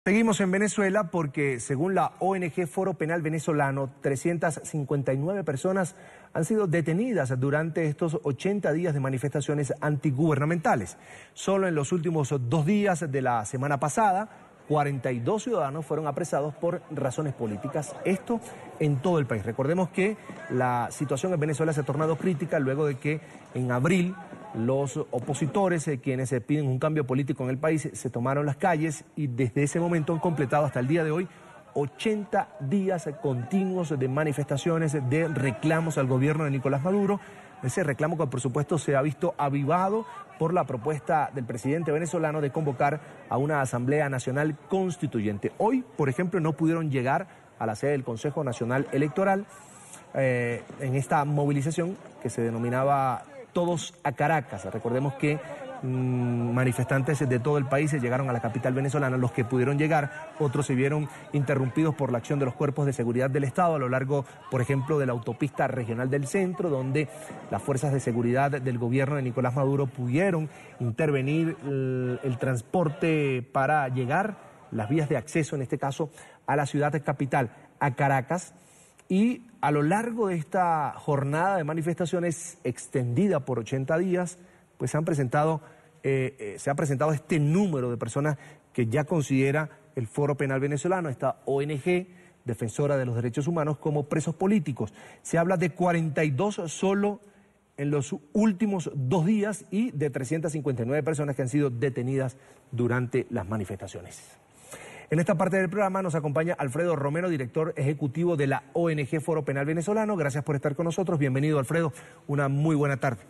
Seguimos en Venezuela porque, según la ONG Foro Penal Venezolano, 359 personas han sido detenidas durante estos 80 días de manifestaciones antigubernamentales. Solo en los últimos 2 días de la semana pasada, 42 ciudadanos fueron apresados por razones políticas. Esto en todo el país. Recordemos que la situación en Venezuela se ha tornado crítica luego de que en abril los opositores, quienes piden un cambio político en el país, se tomaron las calles y desde ese momento han completado hasta el día de hoy 80 días continuos de manifestaciones, de reclamos al gobierno de Nicolás Maduro. Ese reclamo que por supuesto se ha visto avivado por la propuesta del presidente venezolano de convocar a una Asamblea Nacional Constituyente. Hoy, por ejemplo, no pudieron llegar a la sede del Consejo Nacional Electoral en esta movilización que se denominaba Todos a Caracas. Recordemos que manifestantes de todo el país llegaron a la capital venezolana. Los que pudieron llegar, otros se vieron interrumpidos por la acción de los cuerpos de seguridad del Estado a lo largo, por ejemplo, de la autopista regional del centro, donde las fuerzas de seguridad del gobierno de Nicolás Maduro pudieron intervenir el transporte para llegar, las vías de acceso, en este caso, a la ciudad capital, a Caracas. Y a lo largo de esta jornada de manifestaciones extendida por 80 días, pues se ha presentado este número de personas que ya considera el Foro Penal Venezolano, esta ONG defensora de los derechos humanos, como presos políticos. Se habla de 42 solo en los últimos 2 días y de 359 personas que han sido detenidas durante las manifestaciones. En esta parte del programa nos acompaña Alfredo Romero, director ejecutivo de la ONG Foro Penal Venezolano. Gracias por estar con nosotros. Bienvenido, Alfredo. Una muy buena tarde.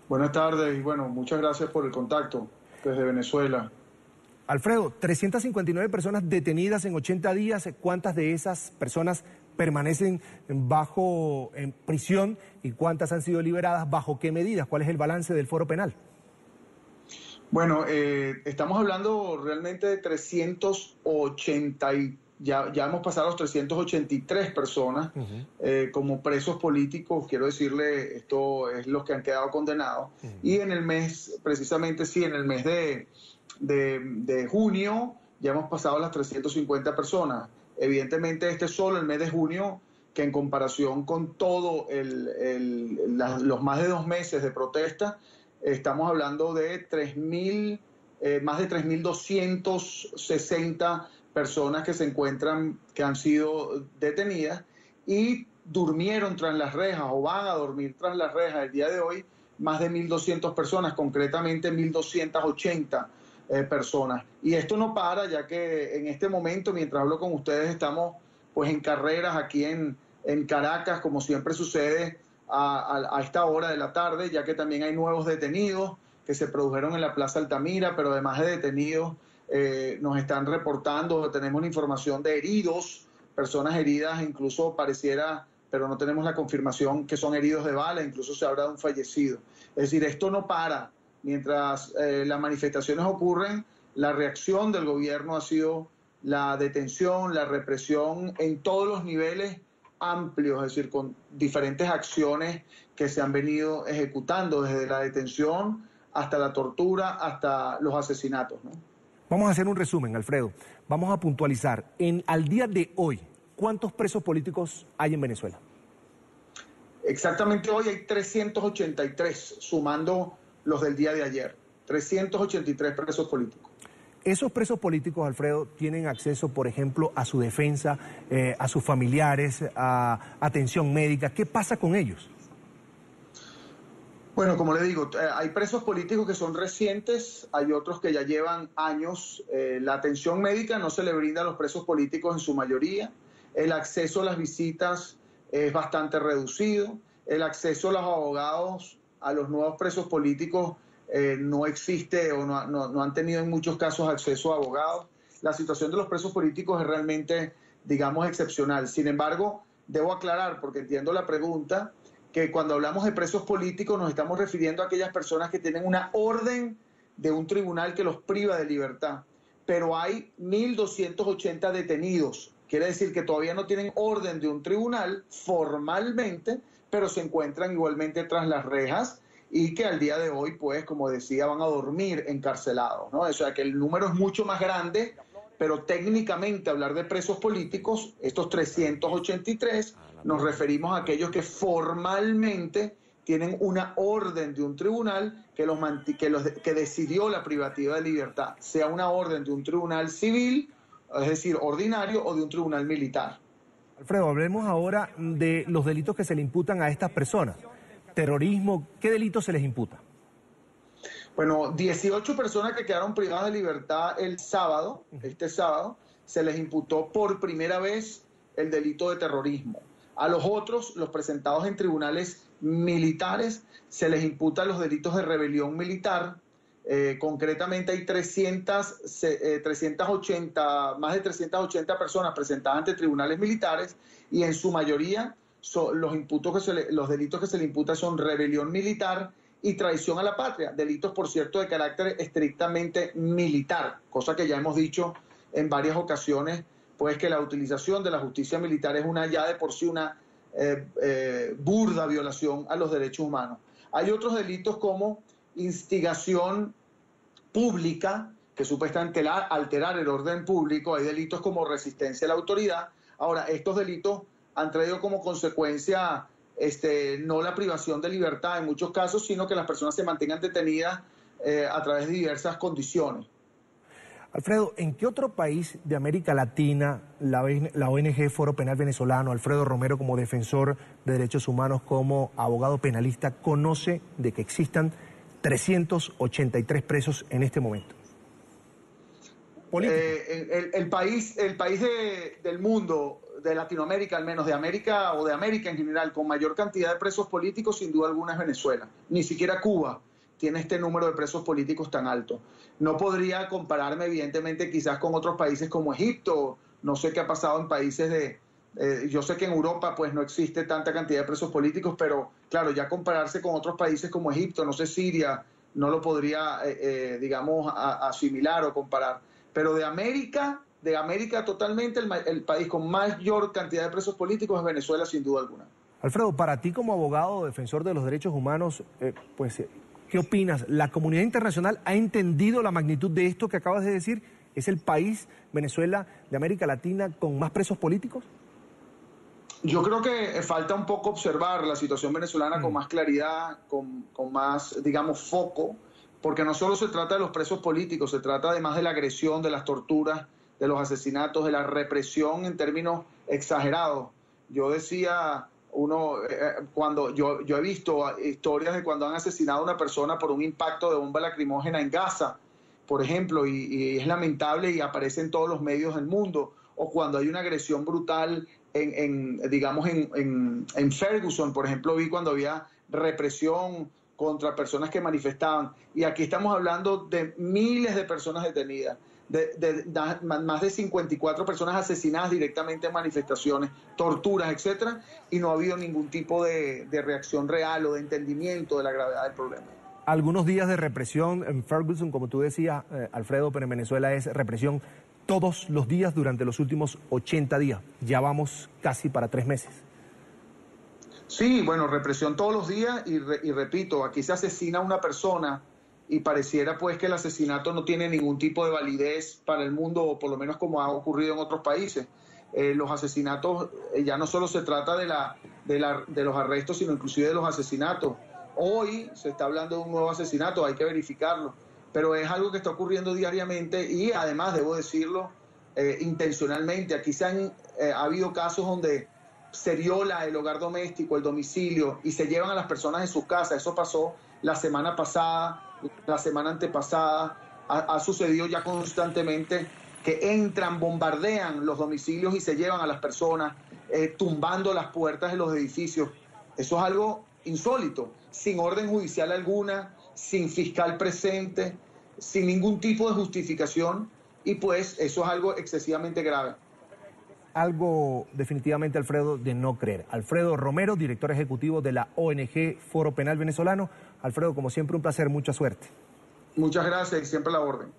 Buenas tardes y bueno, muchas gracias por el contacto desde Venezuela. Alfredo, 359 personas detenidas en 80 días. ¿Cuántas de esas personas permanecen en prisión y cuántas han sido liberadas? ¿Bajo qué medidas? ¿Cuál es el balance del Foro Penal? Bueno, estamos hablando realmente de 380 ya hemos pasado los 383 personas como presos políticos. Quiero decirle, esto es los que han quedado condenados. Y en el mes, precisamente sí, en el mes de junio ya hemos pasado las 350 personas. Evidentemente este es solo el mes de junio, que en comparación con todo los más de 2 meses de protesta, estamos hablando de más de 3.260 personas que han sido detenidas y durmieron tras las rejas o van a dormir tras las rejas el día de hoy, más de 1.200 personas, concretamente 1.280 personas. Y esto no para, ya que en este momento, mientras hablo con ustedes, estamos pues en carreras aquí en Caracas, como siempre sucede a esta hora de la tarde, ya que también hay nuevos detenidos que se produjeron en la Plaza Altamira, pero además de detenidos, nos están reportando, tenemos la información de heridos, personas heridas, incluso pareciera, pero no tenemos la confirmación que son heridos de bala, incluso se habla de un fallecido. Es decir, esto no para. Mientras las manifestaciones ocurren, la reacción del gobierno ha sido la detención, la represión en todos los niveles amplios, es decir, con diferentes acciones que se han venido ejecutando, desde la detención hasta la tortura, hasta los asesinatos, ¿no? Vamos a hacer un resumen, Alfredo. Vamos a puntualizar. Al día de hoy, ¿cuántos presos políticos hay en Venezuela? Exactamente hoy hay 383, sumando los del día de ayer. 383 presos políticos. ¿Esos presos políticos, Alfredo, tienen acceso, por ejemplo, a su defensa, a sus familiares, a atención médica? ¿Qué pasa con ellos? Bueno, como le digo, hay presos políticos que son recientes, hay otros que ya llevan años. La atención médica no se le brinda a los presos políticos en su mayoría. El acceso a las visitas es bastante reducido. El acceso a los abogados, a los nuevos presos políticos, no existe o no han tenido en muchos casos acceso a abogados. La situación de los presos políticos es realmente, digamos, excepcional. Sin embargo, debo aclarar, porque entiendo la pregunta, que cuando hablamos de presos políticos nos estamos refiriendo a aquellas personas que tienen una orden de un tribunal que los priva de libertad. Pero hay 1.280 detenidos. Quiere decir que todavía no tienen orden de un tribunal formalmente, pero se encuentran igualmente tras las rejas y que al día de hoy, pues, como decía, van a dormir encarcelados, ¿no? O sea, que el número es mucho más grande, pero técnicamente hablar de presos políticos, estos 383, nos referimos a aquellos que formalmente tienen una orden de un tribunal que decidió la privativa de libertad, sea una orden de un tribunal civil, es decir, ordinario, o de un tribunal militar. Alfredo, hablemos ahora de los delitos que se le imputan a estas personas. Terrorismo, ¿qué delitos se les imputa? Bueno, 18 personas que quedaron privadas de libertad el sábado, este sábado, se les imputó por primera vez el delito de terrorismo. A los otros, los presentados en tribunales militares, se les imputan los delitos de rebelión militar. Concretamente hay más de 380 personas presentadas ante tribunales militares y en su mayoría los delitos que se le imputan son rebelión militar y traición a la patria, delitos por cierto de carácter estrictamente militar, cosa que ya hemos dicho en varias ocasiones, pues que la utilización de la justicia militar es ya de por sí una burda violación a los derechos humanos. Hay otros delitos como instigación pública, que supuestamente alterar el orden público. Hay delitos como resistencia a la autoridad. Ahora, estos delitos han traído como consecuencia no la privación de libertad en muchos casos, sino que las personas se mantengan detenidas a través de diversas condiciones. Alfredo, ¿en qué otro país de América Latina la ONG Foro Penal Venezolano, Alfredo Romero como defensor de derechos humanos, como abogado penalista, conoce de que existan 383 presos en este momento? El país del mundo, de Latinoamérica al menos, de América o de América en general, con mayor cantidad de presos políticos sin duda alguna es Venezuela. Ni siquiera Cuba tiene este número de presos políticos tan alto. No podría compararme evidentemente quizás con otros países como Egipto, no sé qué ha pasado en países yo sé que en Europa pues no existe tanta cantidad de presos políticos, pero claro, ya compararse con otros países como Egipto, no sé, Siria, no lo podría, digamos, asimilar o comparar. Pero de América totalmente el país con mayor cantidad de presos políticos es Venezuela, sin duda alguna. Alfredo, para ti como abogado defensor de los derechos humanos, ¿qué opinas? ¿La comunidad internacional ha entendido la magnitud de esto que acabas de decir? ¿Es el país, Venezuela, de América Latina con más presos políticos? Yo creo que falta un poco observar la situación venezolana con más claridad, con más, digamos, foco, porque no solo se trata de los presos políticos, se trata además de la agresión, de las torturas, de los asesinatos, de la represión en términos exagerados. Yo decía, cuando yo he visto historias de cuando han asesinado a una persona por un impacto de bomba lacrimógena en Gaza, por ejemplo, y es lamentable y aparece en todos los medios del mundo, o cuando hay una agresión brutal en Ferguson, por ejemplo, vi cuando había represión contra personas que manifestaban. Y aquí estamos hablando de miles de personas detenidas, más de 54 personas asesinadas directamente en manifestaciones, torturas, etcétera, y no ha habido ningún tipo de reacción real o de entendimiento de la gravedad del problema. Algunos días de represión en Ferguson, como tú decías, Alfredo, pero en Venezuela es represión todos los días durante los últimos 80 días. Ya vamos casi para 3 meses. Sí, bueno, represión todos los días y repito, aquí se asesina a una persona y pareciera pues que el asesinato no tiene ningún tipo de validez para el mundo, o por lo menos como ha ocurrido en otros países. Los asesinatos, ya no solo se trata de los arrestos, sino inclusive de los asesinatos. Hoy se está hablando de un nuevo asesinato, hay que verificarlo, pero es algo que está ocurriendo diariamente y además, debo decirlo, intencionalmente. Aquí ha habido casos donde se viola el hogar doméstico, el domicilio, y se llevan a las personas de sus casas. Eso pasó la semana pasada, la semana antepasada, ha sucedido ya constantemente que entran, bombardean los domicilios y se llevan a las personas, tumbando las puertas de los edificios. Eso es algo insólito, sin orden judicial alguna, sin fiscal presente, sin ningún tipo de justificación, y pues eso es algo excesivamente grave. Algo definitivamente, Alfredo, de no creer. Alfredo Romero, director ejecutivo de la ONG Foro Penal Venezolano. Alfredo, como siempre, un placer, mucha suerte. Muchas gracias y siempre a la orden.